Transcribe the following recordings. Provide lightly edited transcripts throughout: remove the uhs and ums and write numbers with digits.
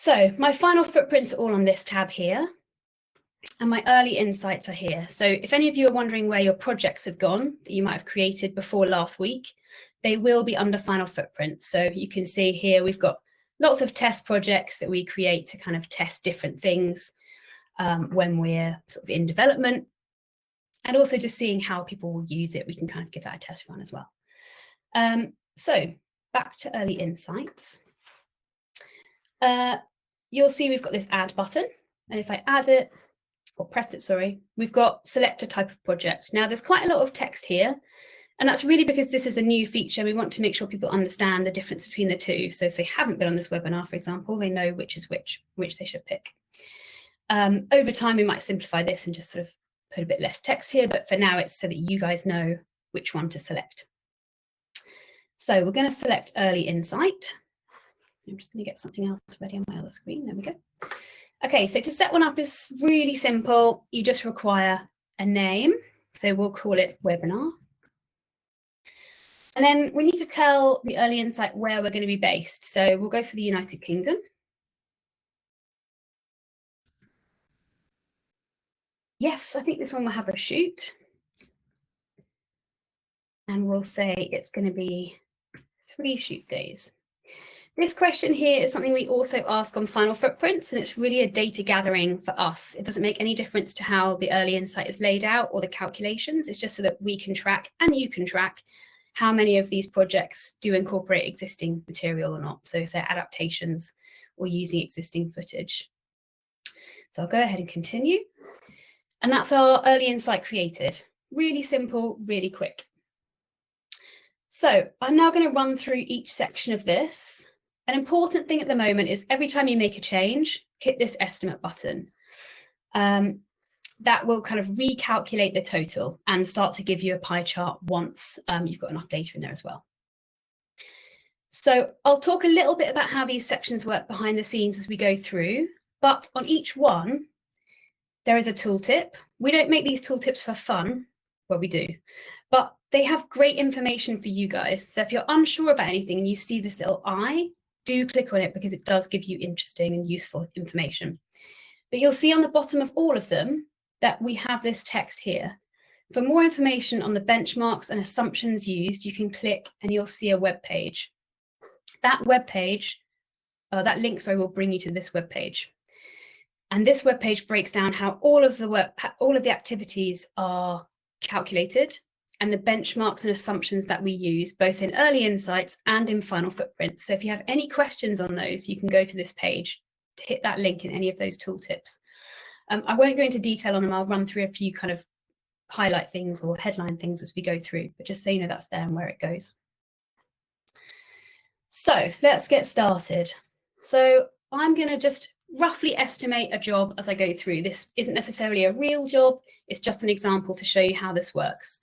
So my final footprints are all on this tab here, and my early insights are here. So if any of you are wondering where your projects have gone that you might have created before last week, they will be under final footprints. So you can see here we've got lots of test projects that we create to kind of test different things when we're sort of in development, and also just seeing how people will use it. We can kind of give that a test run as well. So back to early insights. You'll see we've got this add button, and if I add it, or press it, sorry, we've got select a type of project. Now there's quite a lot of text here, and that's really because this is a new feature. We want to make sure people understand the difference between the two. So if they haven't been on this webinar, for example, they know which is which they should pick. Over time, we might simplify this and just sort of put a bit less text here, but for now it's so that you guys know which one to select. So we're going to select early insight. I'm just going to get something else ready on my other screen. There we go. Okay, so to set one up is really simple. You just require a name. So we'll call it webinar. And then we need to tell the early insight where we're going to be based. So we'll go for the United Kingdom. Yes, I think this one will have a shoot. And we'll say it's going to be 3 shoot days. This question here is something we also ask on final footprints, and it's really a data gathering for us. It doesn't make any difference to how the early insight is laid out or the calculations. It's just so that we can track, and you can track, how many of these projects do incorporate existing material or not. So if they're adaptations or using existing footage. So I'll go ahead and continue. And that's our early insight created. Really simple, really quick. So I'm now going to run through each section of this. An important thing at the moment is every time you make a change, hit this estimate button. That will kind of recalculate the total and start to give you a pie chart once you've got enough data in there as well. So I'll talk a little bit about how these sections work behind the scenes as we go through, but on each one, there is a tooltip. We don't make these tooltips for fun. Well, we do, but they have great information for you guys. So if you're unsure about anything and you see this little eye, do click on it because it does give you interesting and useful information. But you'll see on the bottom of all of them that we have this text here. For more information on the benchmarks and assumptions used, you can click and you'll see a web page. That web page, that link, sorry, will bring you to this web page. And this web page breaks down how all of the activities are calculated, and the benchmarks and assumptions that we use both in early insights and in final footprints. So if you have any questions on those, you can go to this page to hit that link in any of those tooltips. I won't go into detail on them. I'll run through a few kind of highlight things or headline things as we go through, but just so you know that's there and where it goes. So let's get started. So I'm going to just roughly estimate a job as I go through. This isn't necessarily a real job. It's just an example to show you how this works.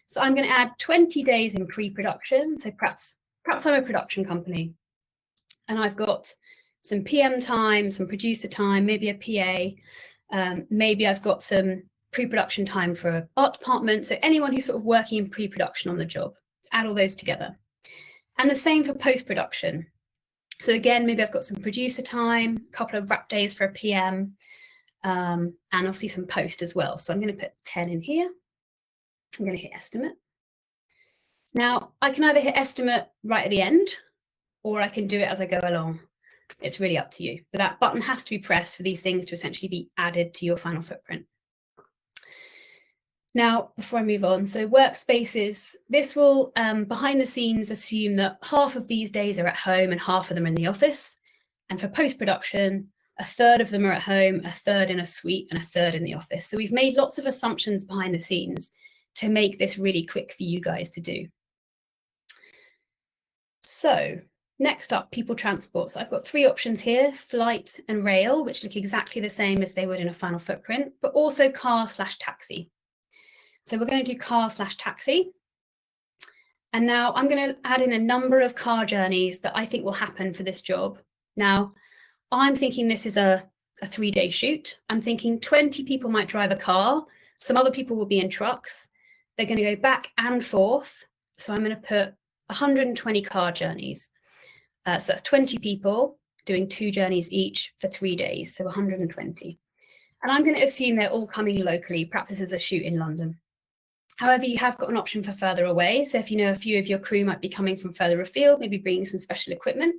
So I'm going to add 20 days in pre-production. So perhaps I'm a production company and I've got some PM time, some producer time, maybe a PA. Maybe I've got some pre-production time for an art department. So anyone who's sort of working in pre-production on the job, add all those together. And the same for post-production. So again, maybe I've got some producer time, a couple of wrap days for a PM, and obviously some post as well. So I'm going to put 10 in here. I'm going to hit estimate. Now, I can either hit estimate right at the end, or I can do it as I go along. It's really up to you. But that button has to be pressed for these things to essentially be added to your final footprint. Now, before I move on, so workspaces, this will, behind the scenes, assume that half of these days are at home and half of them are in the office. And for post-production, a third of them are at home, a third in a suite, and a third in the office. So we've made lots of assumptions behind the scenes to make this really quick for you guys to do. So next up, people transport. So I've got 3 options here, flight and rail, which look exactly the same as they would in a final footprint, but also car/taxi. So we're going to do car/taxi. And now I'm going to add in a number of car journeys that I think will happen for this job. Now, I'm thinking this is a 3-day shoot. I'm thinking 20 people might drive a car. Some other people will be in trucks. They're going to go back and forth. So I'm going to put 120 car journeys. So that's 20 people doing 2 journeys each for 3 days, so 120. And I'm going to assume they're all coming locally. Perhaps this is a shoot in London. However, you have got an option for further away. So if you know a few of your crew might be coming from further afield, maybe bringing some special equipment,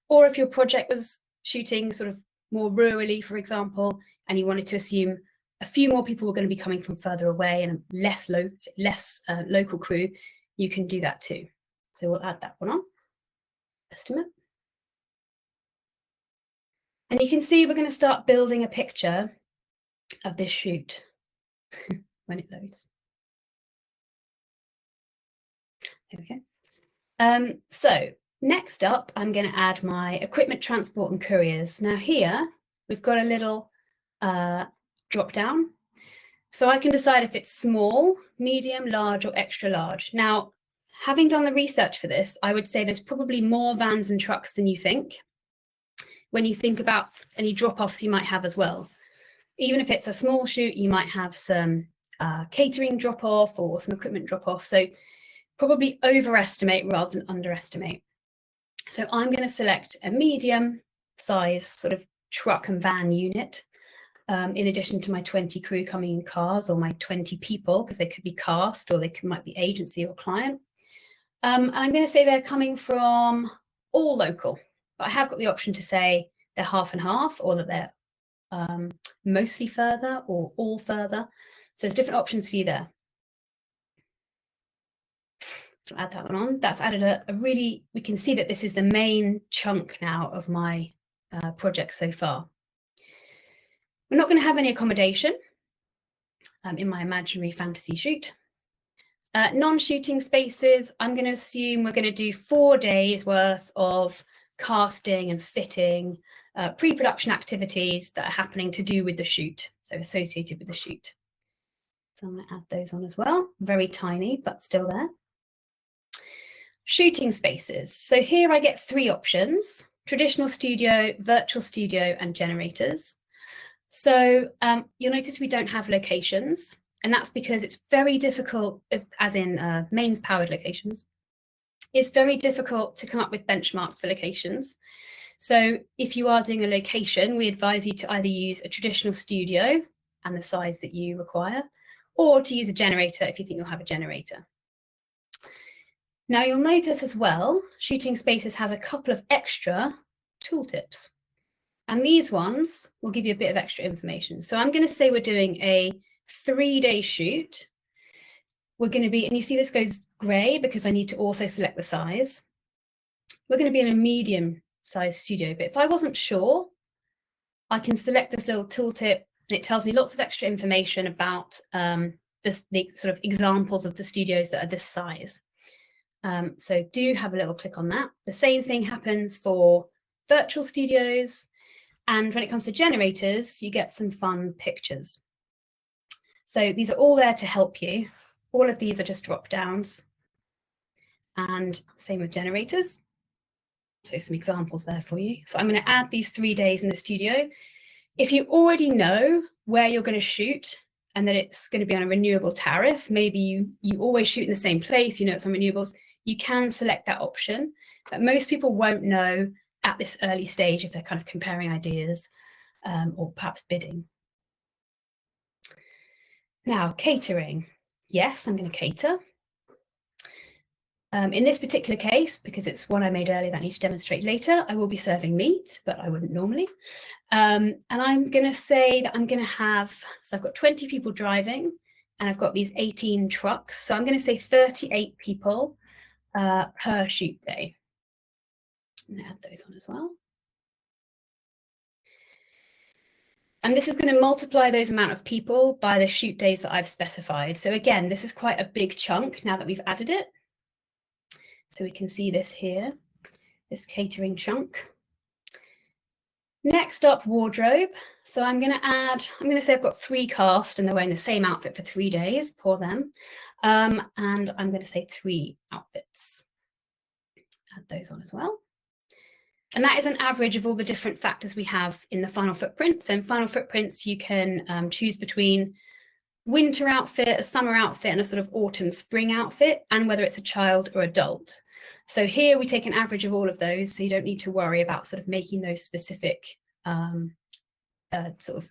or if your project was shooting sort of more rurally, for example, and you wanted to assume a few more people were going to be coming from further away and less local crew, you can do that too. So we'll add that one on, estimate. And you can see we're going to start building a picture of this shoot when it loads. There we go. So next up, I'm going to add my equipment, transport and couriers. Now here, we've got a little drop down. So I can decide if it's small, medium, large or extra large. Now, having done the research for this, I would say there's probably more vans and trucks than you think when you think about any drop-offs you might have as well. Even if it's a small shoot, you might have some catering drop-off or some equipment drop-off. So probably overestimate rather than underestimate. So I'm going to select a medium size sort of truck and van unit, in addition to my 20 crew coming in cars or my 20 people, because they could be cast or they might be agency or client. And I'm going to say they're coming from all local, but I have got the option to say they're half and half, or that they're mostly further or all further. So there's different options for you there. So add that one on. That's added a really, we can see that this is the main chunk now of my project so far. We're not going to have any accommodation in my imaginary fantasy shoot. Non-shooting spaces, I'm going to assume we're going to do 4 days worth of casting and fitting, pre-production activities that are happening to do with the shoot, so associated with the shoot. So I'm going to add those on as well. Very tiny, but still there. Shooting spaces. So here I get 3 options: traditional studio, virtual studio, and generators. So you'll notice we don't have locations, and that's because it's very difficult, as in mains powered locations. It's very difficult to come up with benchmarks for locations. So if you are doing a location, we advise you to either use a traditional studio and the size that you require, or to use a generator if you think you'll have a generator. Now you'll notice as well, Shooting Spaces has a couple of extra tooltips. And these ones will give you a bit of extra information. So I'm going to say we're doing a 3-day shoot. We're going to be, and you see this goes grey because I need to also select the size. We're going to be in a medium size studio, but if I wasn't sure, I can select this little tooltip and it tells me lots of extra information about the sort of examples of the studios that are this size. So do have a little click on that. The same thing happens for virtual studios. And when it comes to generators, you get some fun pictures. So these are all there to help you. All of these are just drop downs. And same with generators. So some examples there for you. So I'm going to add these 3 days in the studio. If you already know where you're going to shoot and that it's going to be on a renewable tariff, maybe you always shoot in the same place, you know it's on renewables, you can select that option. But most people won't know at this early stage if they're kind of comparing ideas or perhaps bidding. Now, catering. Yes, I'm going to cater. In this particular case, because it's one I made earlier that I need to demonstrate later, I will be serving meat, but I wouldn't normally. And I'm going to say that I'm going to have, so I've got 20 people driving and I've got these 18 trucks. So I'm going to say 38 people per shoot day. I'm going to add those on as well. And this is going to multiply those amount of people by the shoot days that I've specified. So again, this is quite a big chunk now that we've added it. So we can see this here, this catering chunk. Next up, wardrobe. So I'm going to say I've got 3 cast and they're wearing the same outfit for 3 days, pour them. And I'm going to say 3 outfits. Add those on as well. And that is an average of all the different factors we have in the final footprint. So in final footprints, you can choose between winter outfit, a summer outfit, and a sort of autumn spring outfit, and whether it's a child or adult. So here we take an average of all of those, so you don't need to worry about sort of making those specific sort of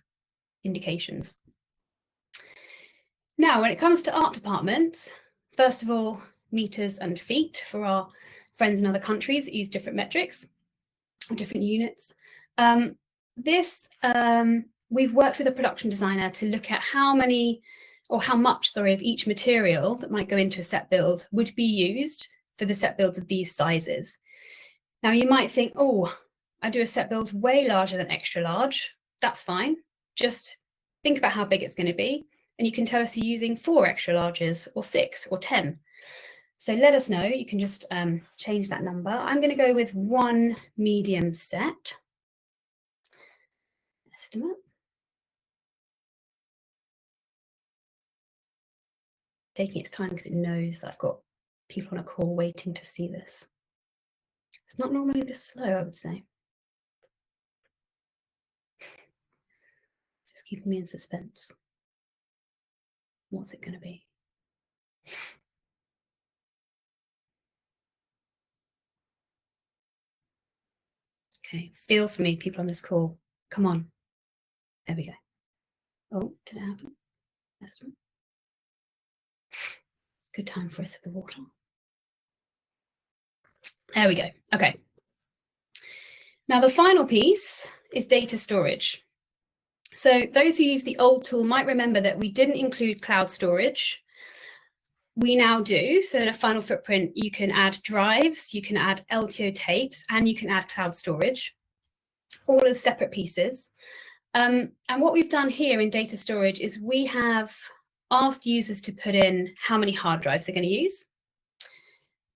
indications. Now, when it comes to art department, first of all, meters and feet for our friends in other countries that use different metrics or different units. We've worked with a production designer to look at how many or how much, sorry, of each material that might go into a set build would be used for the set builds of these sizes. Now you might think, oh, I do a set build way larger than extra large. That's fine. Just think about how big it's going to be. And you can tell us you're using 4 extra larges or 6 or 10. So let us know. You can just change that number. I'm going to go with 1 medium set. Estimate. Taking its time because it knows that I've got people on a call waiting to see this. It's not normally this slow, I would say. It's just keeping me in suspense. What's it going to be? Okay, feel for me, people on this call. Come on. There we go. Oh, did it happen? Estimate. Good time for a sip of water. There we go. Okay. Now the final piece is data storage. So those who use the old tool might remember that we didn't include cloud storage. We now do. So in a final footprint, you can add drives, you can add LTO tapes, and you can add cloud storage, all as separate pieces. And what we've done here in data storage is we have asked users to put in how many hard drives they're going to use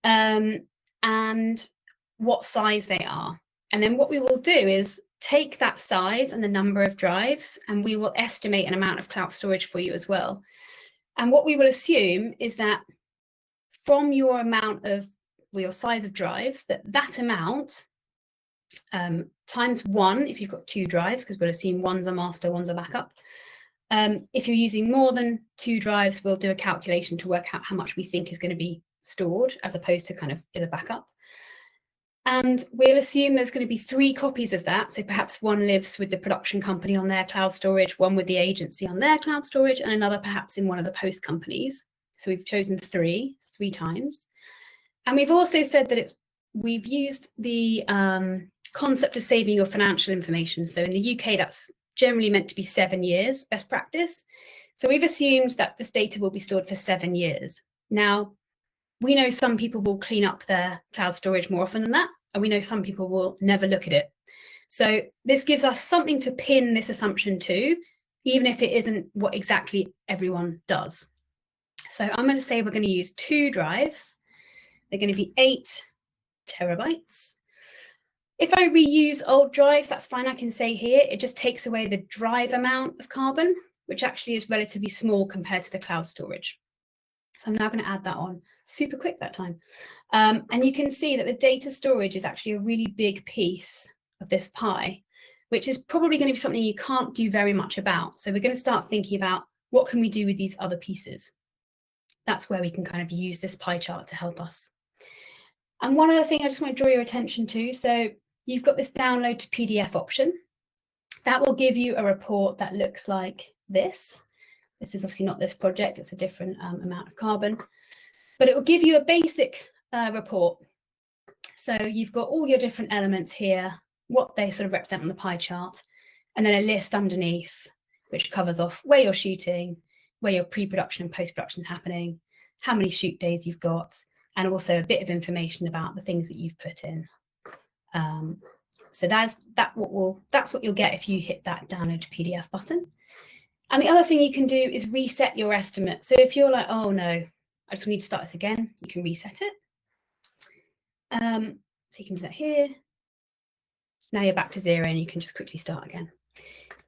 and what size they are. And then what we will do is take that size and the number of drives, and we will estimate an amount of cloud storage for you as well. And what we will assume is that from your amount of, well, your size of drives, that amount times 1 if you've got 2 drives, because we'll assume one's a master, one's a backup. If you're using more than 2 drives, we'll do a calculation to work out how much we think is going to be stored as opposed to kind of as a backup. And we'll assume there's going to be 3 copies of that. So perhaps one lives with the production company on their cloud storage, one with the agency on their cloud storage, and another perhaps in one of the post companies. So we've chosen 3 times. And we've also said that we've used the concept of saving your financial information. So in the UK, that's generally meant to be 7 years, best practice. So we've assumed that this data will be stored for 7 years. Now, we know some people will clean up their cloud storage more often than that, and we know some people will never look at it. So this gives us something to pin this assumption to, even if it isn't what exactly everyone does. So I'm going to say we're going to use 2 drives. They're going to be 8 terabytes. If I reuse old drives, that's fine. I can say here, it just takes away the drive amount of carbon, which actually is relatively small compared to the cloud storage. So I'm now going to add that on super quick that time. And you can see that the data storage is actually a really big piece of this pie, which is probably going to be something you can't do very much about. So we're going to start thinking about what can we do with these other pieces. That's where we can kind of use this pie chart to help us. And one other thing I just want to draw your attention to, so you've got this download to PDF option. That will give you a report that looks like this. This is obviously not this project, it's a different amount of carbon, but it will give you a basic report. So you've got all your different elements here, what they sort of represent on the pie chart, and then a list underneath, which covers off where you're shooting, where your pre-production and post-production is happening, how many shoot days you've got, and also a bit of information about the things that you've put in. So that's what you'll get if you hit that download to PDF button. And the other thing you can do is reset your estimate. So if you're like, oh no, I just need to start this again, you can reset it. So you can do that here. Now you're back to 0 and you can just quickly start again.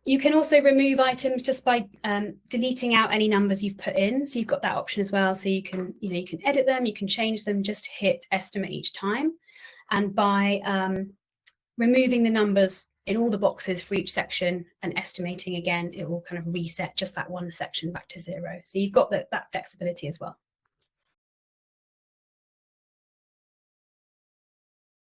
You can also remove items just by deleting out any numbers you've put in. So you've got that option as well. So you can edit them, you can change them, just hit estimate each time. And by removing the numbers in all the boxes for each section and estimating again, it will kind of reset just that one section back to 0. So you've got that flexibility as well.